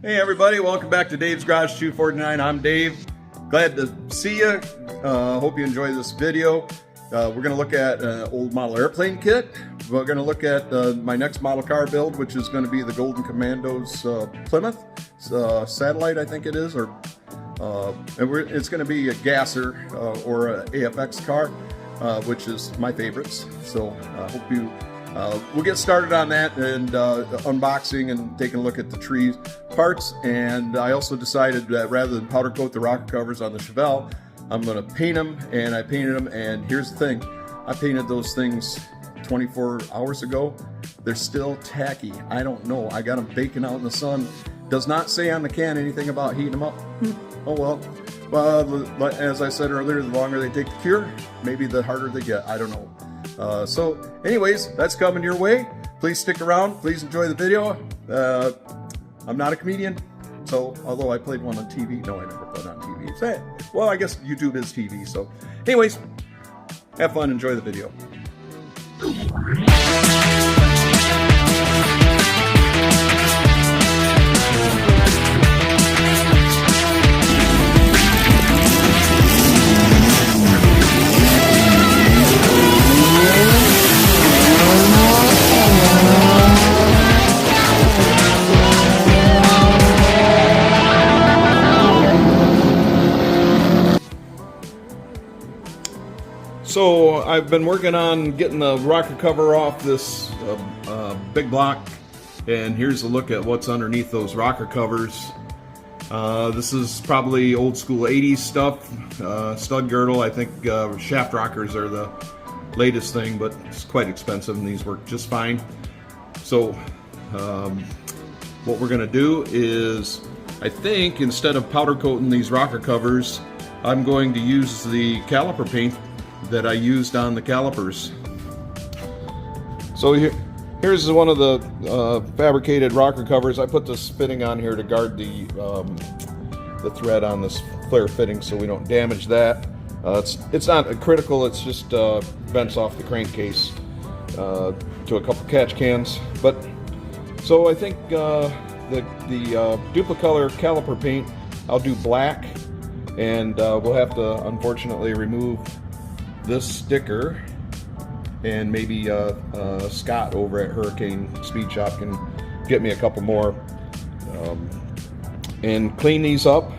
Hey everybody, welcome back to Dave's Garage 249. I'm Dave. Glad to see you. Hope you enjoy this video. We're going to look at an old model airplane kit. We're going to look at my next model car build, which is going to be the Golden Commando's Plymouth satellite, I think it is, or it's going to be a gasser or a AFX car, which is my favorites. So I hope you. We'll get started on that and unboxing and taking a look at the tree parts. And I also decided that rather than powder coat the rocker covers on the Chevelle, I'm going to paint them, and I painted them. And here's the thing, I painted those things 24 hours ago. They're still tacky. I don't know. I got them baking out in the sun. Does not say on the can anything about heating them up. Oh well. Well, as I said earlier, the longer they take to cure, maybe the harder they get. I don't know. So anyways, that's coming your way. Please stick around. Please enjoy the video. I'm not a comedian, so although I played one on TV, no, I never played on TV. So, well, I guess YouTube is TV. So anyways, have fun. Enjoy the video. So I've been working on getting the rocker cover off this big block, and here's a look at what's underneath those rocker covers. This is probably old school 80s stuff, stud girdle. I think shaft rockers are the latest thing, but it's quite expensive and these work just fine. So what we're gonna do is, I think instead of powder coating these rocker covers, I'm going to use the caliper paint that I used on the calipers. So here's one of the fabricated rocker covers. I put this fitting on here to guard the thread on this flare fitting so we don't damage that. It's not critical, it's just vents off the crankcase to a couple catch cans. But so I think the duplicolor caliper paint, I'll do black, and we'll have to unfortunately remove this sticker, and maybe Scott over at Hurricane Speed Shop can get me a couple more, and clean these up.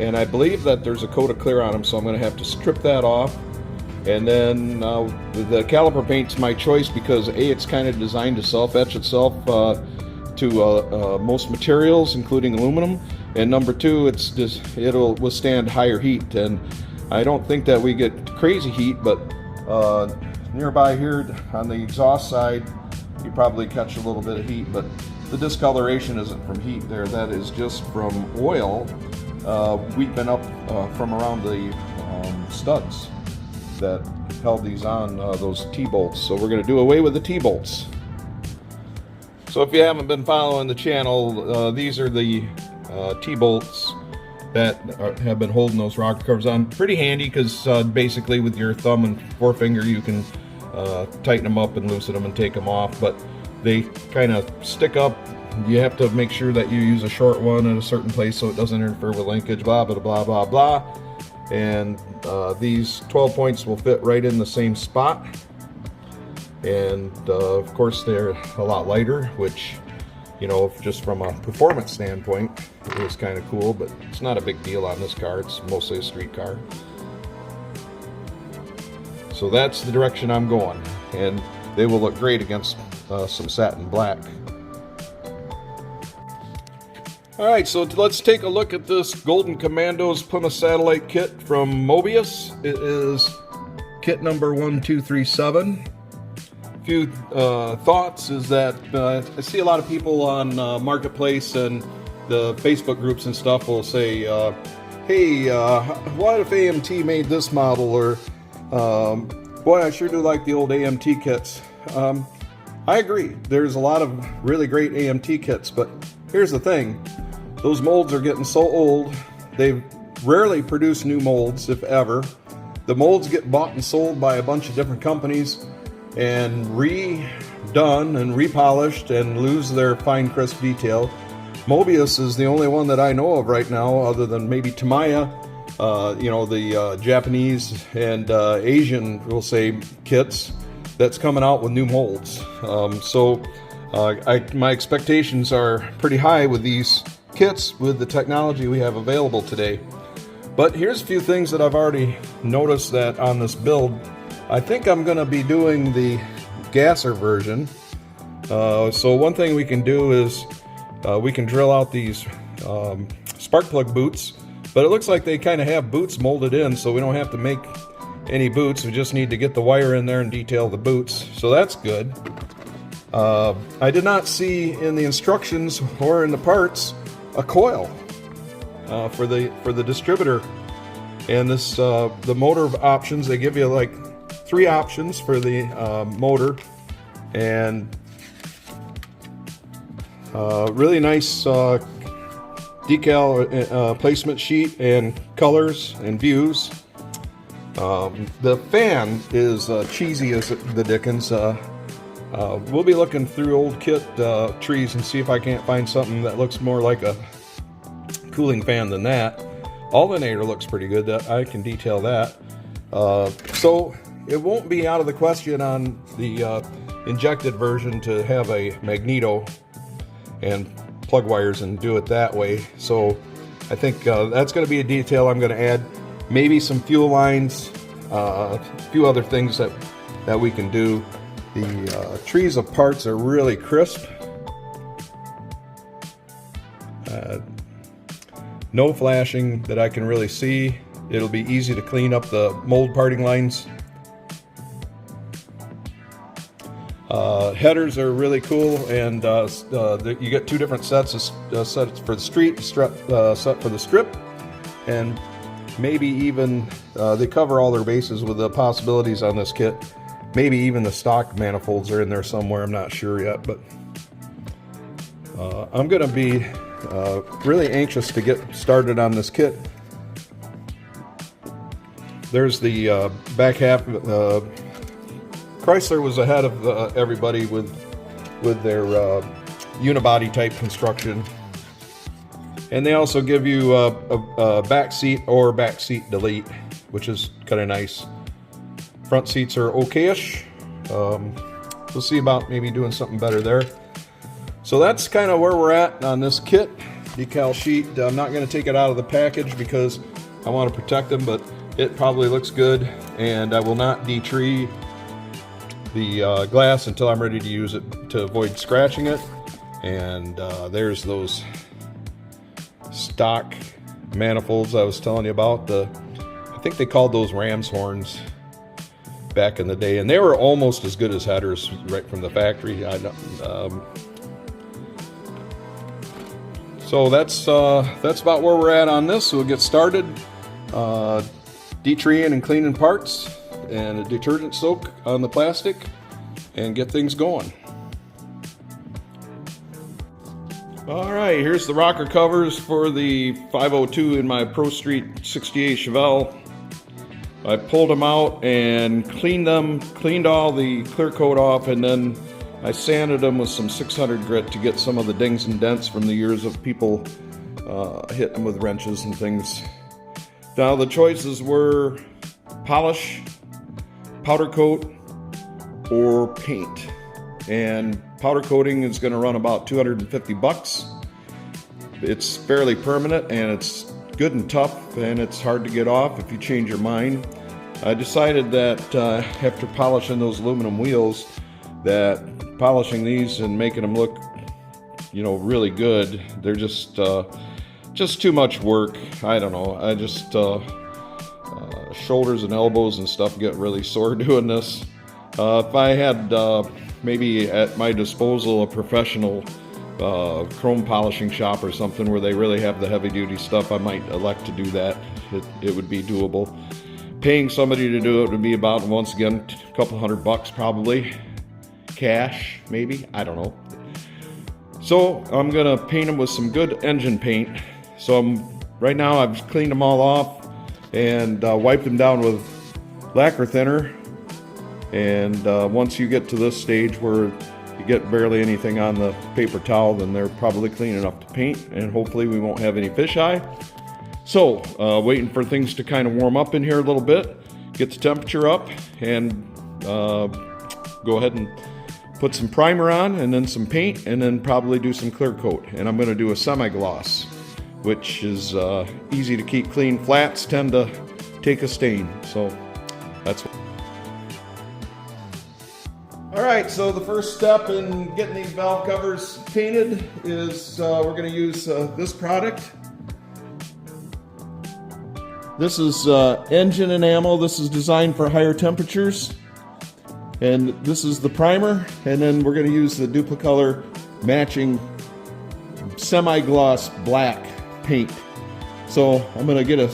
And I believe that there's a coat of clear on them, so I'm going to have to strip that off. And then the caliper paint's my choice because A, it's kind of designed to self-etch itself to most materials, including aluminum, and number two, it'll withstand higher heat. And I don't think that we get crazy heat, but nearby here on the exhaust side, you probably catch a little bit of heat, but the discoloration isn't from heat there. That is just from oil weeping up from around the studs that held these on, those T-bolts. So we're going to do away with the T-bolts. So if you haven't been following the channel, these are the T-bolts that have been holding those rocker covers on. Pretty handy because basically with your thumb and forefinger you can tighten them up and loosen them and take them off, but they kind of stick up. You have to make sure that you use a short one at a certain place so it doesn't interfere with linkage, blah blah blah blah blah. And these 12 points will fit right in the same spot, and of course they're a lot lighter, which, you know, just from a performance standpoint, it is kind of cool, but it's not a big deal on this car. It's mostly a street car. So that's the direction I'm going, and they will look great against some satin black. Alright, so let's take a look at this Golden Commando's Plymouth Satellite kit from Mobeius. It is kit number 1237. Few thoughts is that I see a lot of people on Marketplace and the Facebook groups and stuff will say, hey, what if AMT made this model, or boy, I sure do like the old AMT kits. I agree, there's a lot of really great AMT kits, but here's the thing, those molds are getting so old, they rarely produce new molds, if ever. The molds get bought and sold by a bunch of different companies and redone and repolished and lose their fine crisp detail. Mobeius is the only one that I know of right now, other than maybe Tamiya, the Japanese and Asian, we'll say, kits that's coming out with new molds. My expectations are pretty high with these kits with the technology we have available today. But here's a few things that I've already noticed that on this build. I think I'm going to be doing the gasser version. So one thing we can do is we can drill out these spark plug boots, but it looks like they kind of have boots molded in, so we don't have to make any boots. We just need to get the wire in there and detail the boots, so that's good. I did not see in the instructions or in the parts a coil for the distributor. And this the motor options, they give you like 3 options for the motor, and really nice decal placement sheet and colors and views. The fan is cheesy as the dickens. We'll be looking through old kit trees and see if I can't find something that looks more like a cooling fan than that. Alternator looks pretty good, that I can detail that. So it won't be out of the question on the injected version to have a magneto and plug wires and do it that way. So I think that's going to be a detail I'm going to add. Maybe some fuel lines, a few other things that we can do. The trees of parts are really crisp. No flashing that I can really see. It'll be easy to clean up the mold parting lines. Headers are really cool, and you get 2 different sets of sets for the street, set for the strip, and maybe even they cover all their bases with the possibilities on this kit. Maybe even the stock manifolds are in there somewhere, I'm not sure yet, but I'm going to be really anxious to get started on this kit. There's the back half. Chrysler was ahead of everybody with their unibody type construction, and they also give you a back seat or back seat delete, which is kind of nice. Front seats are okay-ish. We'll see about maybe doing something better there. So that's kind of where we're at on this kit. Decal sheet, I'm not going to take it out of the package because I want to protect them, but it probably looks good, and I will not detree the glass until I'm ready to use it to avoid scratching it. And there's those stock manifolds I was telling you about. I think they called those ram's horns back in the day, and they were almost as good as headers right from the factory. So that's about where we're at on this. So we'll get started detreeing and cleaning parts and a detergent soak on the plastic and get things going. All right, here's the rocker covers for the 502 in my Pro Street 68 Chevelle. I pulled them out and cleaned all the clear coat off, and then I sanded them with some 600 grit to get some of the dings and dents from the years of people hitting them with wrenches and things. Now the choices were polish, powder coat, or paint. And powder coating is going to run about 250 bucks. It's fairly permanent, and it's good and tough, and it's hard to get off if you change your mind. I decided that after polishing those aluminum wheels, that polishing these and making them look, really good, they're just too much work. I don't know. I just shoulders and elbows and stuff get really sore doing this. If I had maybe at my disposal a professional chrome polishing shop or something where they really have the heavy duty stuff, I might elect to do that. It would be doable. Paying somebody to do it would be about, once again, a couple $100 probably. Cash, maybe, I don't know. So I'm gonna paint them with some good engine paint. So right now I've cleaned them all off and wiped them down with lacquer thinner. And once you get to this stage where you get barely anything on the paper towel, then they're probably clean enough to paint, and hopefully we won't have any fisheye. So, waiting for things to kind of warm up in here a little bit, get the temperature up, and go ahead and put some primer on, and then some paint, and then probably do some clear coat. And I'm going to do a semi-gloss, which is easy to keep clean. Flats tend to take a stain, so that's what. Alright, so the first step in getting these valve covers painted is we're going to use this product. This is engine enamel. This is designed for higher temperatures. And this is the primer, and then we're going to use the Duplicolor matching semi-gloss black paint. So I'm going to get a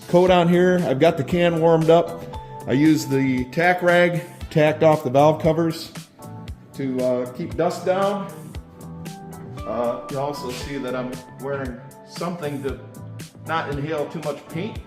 coat on here. I've got the can warmed up. I use the tack rag tacked off the valve covers to keep dust down. You also see that I'm wearing something to not inhale too much paint.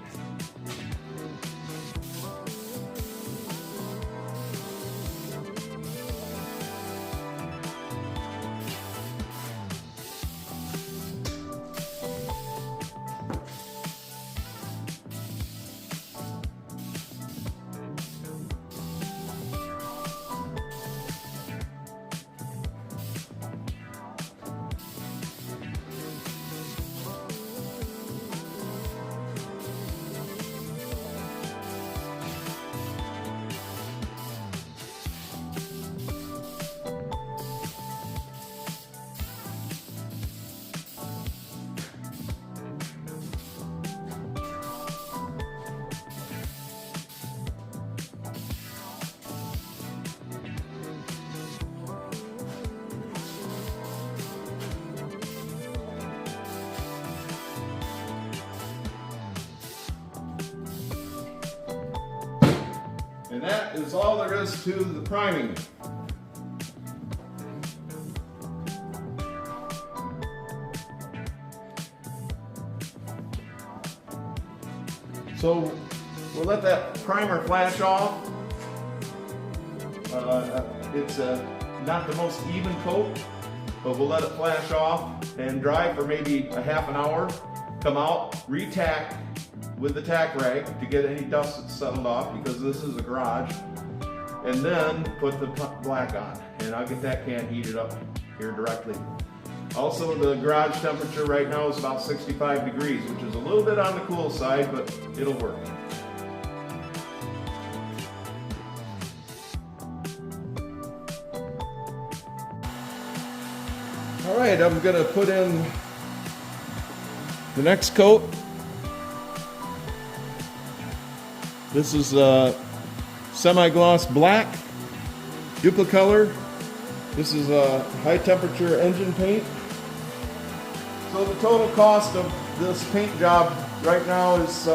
And that is all there is to the priming. So we'll let that primer flash off. It's not the most even coat, but we'll let it flash off and dry for maybe a half an hour. Come out, re-tack with the tack rag to get any dust that's settled off, because this is a garage, and then put the black on, and I'll get that can heated up here directly. Also, the garage temperature right now is about 65 degrees, which is a little bit on the cool side, but it'll work. All right, I'm gonna put in the next coat. This is semi-gloss black, Duplicolor. This is a high temperature engine paint. So the total cost of this paint job right now is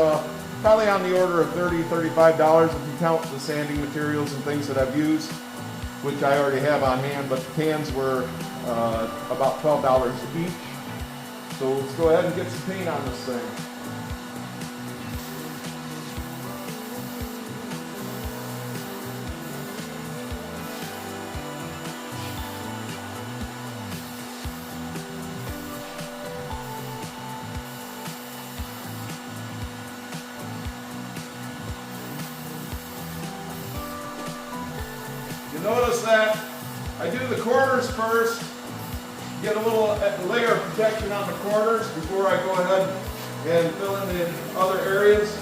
probably on the order of $30, $35 if you count the sanding materials and things that I've used, which I already have on hand, but the cans were about $12 each. So let's go ahead and get some paint on this thing. You notice that I do the corners first, get a little layer of protection on the corners before I go ahead and fill in the other areas.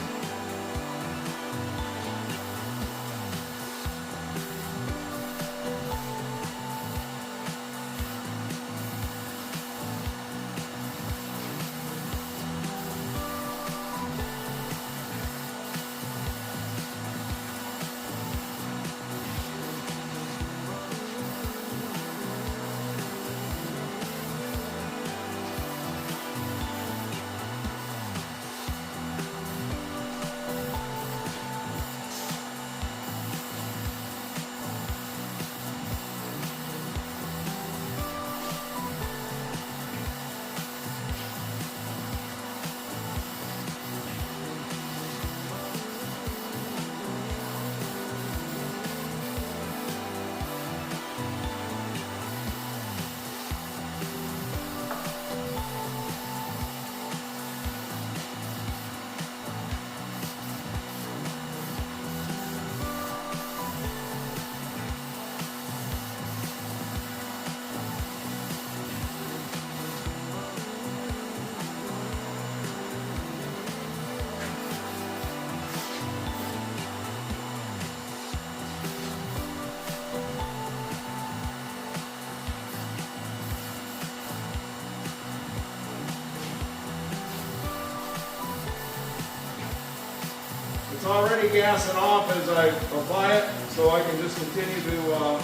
already gassing off as I apply it, so I can just continue to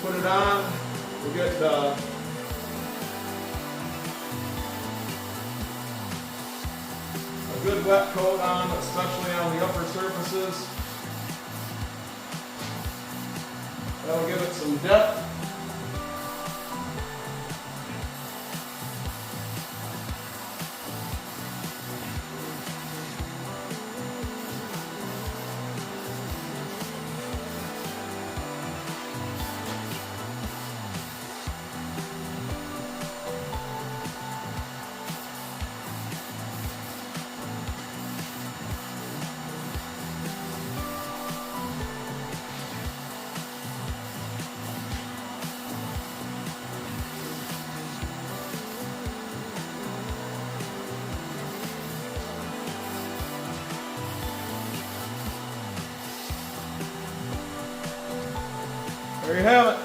put it on. We'll get a good wet coat on, especially on the upper surfaces. That'll give it some depth. There you have it.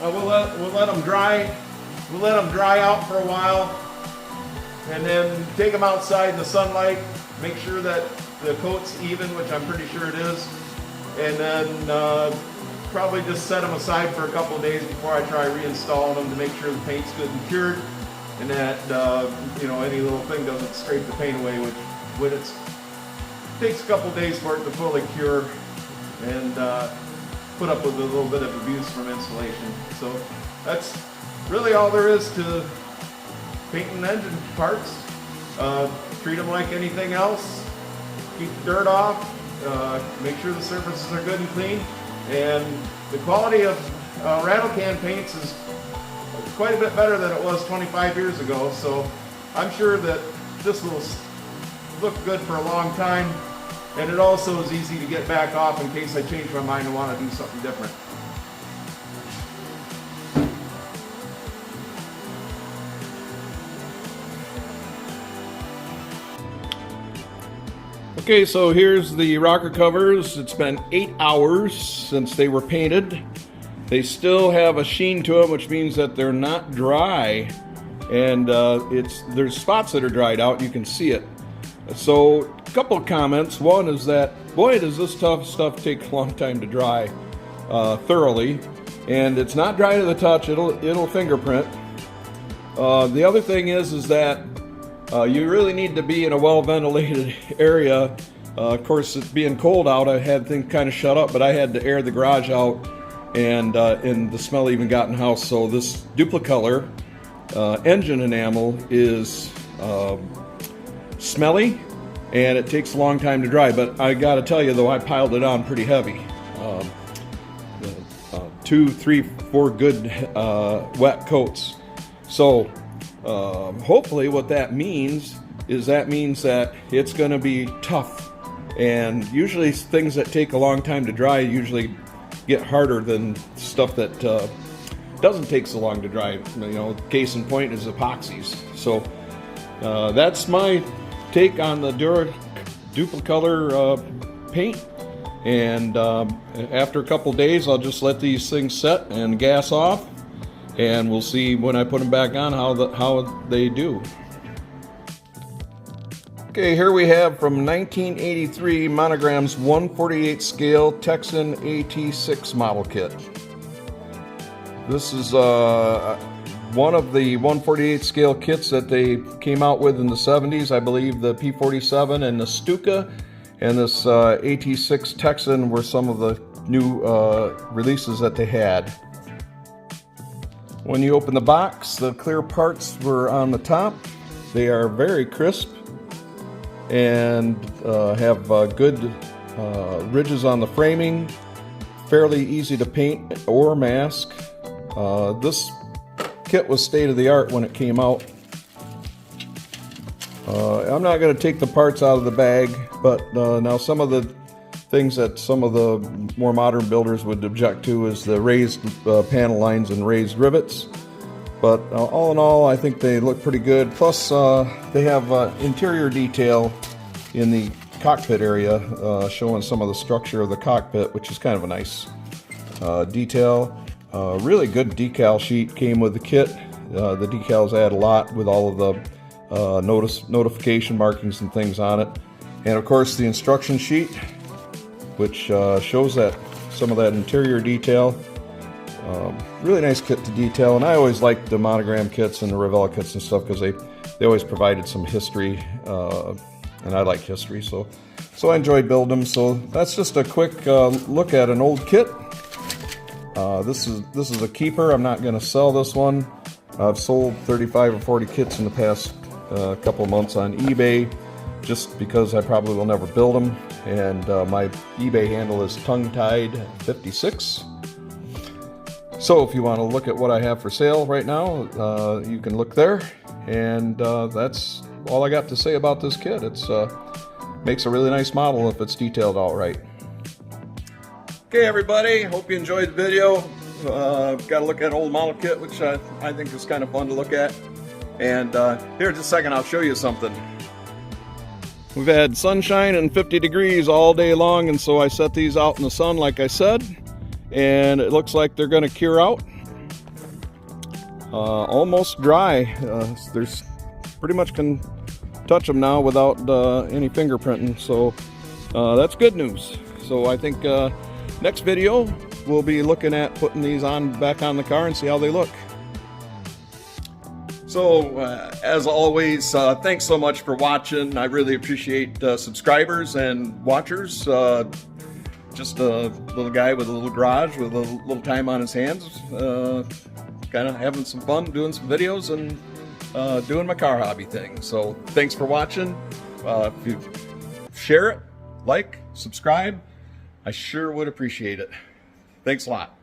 We'll let them dry. We'll let them dry out for a while, and then take them outside in the sunlight. Make sure that the coat's even, which I'm pretty sure it is, and then probably just set them aside for a couple of days before I try reinstalling them to make sure the paint's good and cured, and that you know, any little thing doesn't scrape the paint away, which when it takes a couple of days for it to fully cure and put up with a little bit of abuse from installation. So that's really all there is to painting engine parts. Treat them like anything else. Keep the dirt off. Make sure the surfaces are good and clean. And the quality of rattle can paints is quite a bit better than it was 25 years ago. So I'm sure that this will look good for a long time. And it also is easy to get back off in case I change my mind and want to do something different. Okay, so here's the rocker covers. It's been 8 hours since they were painted. They still have a sheen to them, which means that they're not dry. And there's spots that are dried out, you can see it. So a couple of comments. One is that, boy, does this tough stuff take a long time to dry thoroughly, and it's not dry to the touch. It'll fingerprint. The other thing is that you really need to be in a well-ventilated area. Of course, it being cold out, I had things kind of shut up, but I had to air the garage out, and the smell even got in the house. So this Duplicolor engine enamel is smelly, and it takes a long time to dry. But I gotta tell you though, I piled it on pretty heavy. 2, 3, 4 good wet coats. So hopefully what that means is that it's going to be tough, and usually things that take a long time to dry usually get harder than stuff that doesn't take so long to dry. You know, case in point is epoxies. So that's my take on the Duplicolor paint. And after a couple days, I'll just let these things set and gas off, and we'll see when I put them back on how they do. Okay, here we have from 1983 Monogram's 1/48 scale Texan AT6 model kit. This is one of the 1/48 scale kits that they came out with in the 70s. I believe the P47 and the Stuka and this AT6 Texan were some of the new releases that they had. When you open the box, the clear parts were on the top. They are very crisp and have good ridges on the framing. Fairly easy to paint or mask. This kit was state-of-the-art when it came out. I'm not going to take the parts out of the bag, but now some of the things that some of the more modern builders would object to is the raised panel lines and raised rivets. But all in all, I think they look pretty good. Plus, they have interior detail in the cockpit area, showing some of the structure of the cockpit, which is kind of a nice detail. Really good decal sheet came with the kit. The decals add a lot with all of the notification markings and things on it. And of course the instruction sheet, which shows that some of that interior detail. Really nice kit to detail, and I always liked the monogram kits and the Revell kits and stuff because they always provided some history, and I like history, so I enjoyed building them. So that's just a quick look at an old kit. This is a keeper. I'm not going to sell this one. I've sold 35 or 40 kits in the past couple months on eBay, just because I probably will never build them. And my eBay handle is tongue-tied56. So if you want to look at what I have for sale right now, you can look there. And that's all I got to say about this kit. It's makes a really nice model if it's detailed all right. Okay, everybody, hope you enjoyed the video. Got to look at an old model kit, which I think is kind of fun to look at. And here in just a second, I'll show you something. We've had sunshine and 50 degrees all day long, and so I set these out in the sun like I said. And it looks like they're going to cure out. Almost dry. There's pretty much can touch them now without any fingerprinting, so that's good news. So I think next video we'll be looking at putting these back on the car and see how they look. So as always, thanks so much for watching. I really appreciate subscribers and watchers. Just a little guy with a little garage with a little time on his hands, kind of having some fun doing some videos and doing my car hobby thing. So thanks for watching. If you share it, like, subscribe, I sure would appreciate it. Thanks a lot.